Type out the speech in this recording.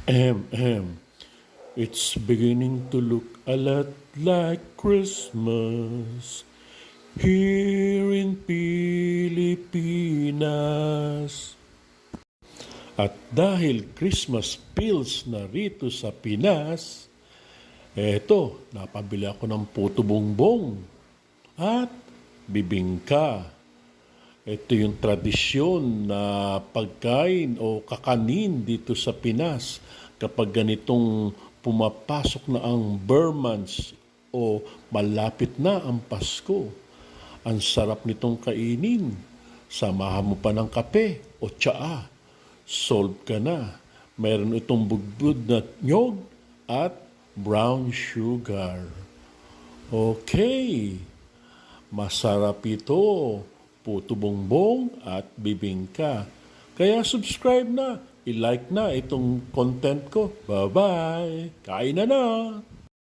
Ahem. It's beginning to look a lot like Christmas here in Pilipinas. At dahil Christmas feels na rito sa Pinas, eto, napabili ako ng puto bongbong at bibingka. Ito yung tradisyon na pagkain o kakanin dito sa Pinas kapag ganitong pumapasok na ang Burmans o malapit na ang Pasko. Ang sarap nitong kainin. Samahan mo pa ng kape o tsaa. Solve ka na. Meron itong bugbud na nyog at brown sugar. Okay. Masarap ito. Puto bongbong at bibingka. Kaya subscribe na, i-like na itong content ko. Bye-bye! Kain na na!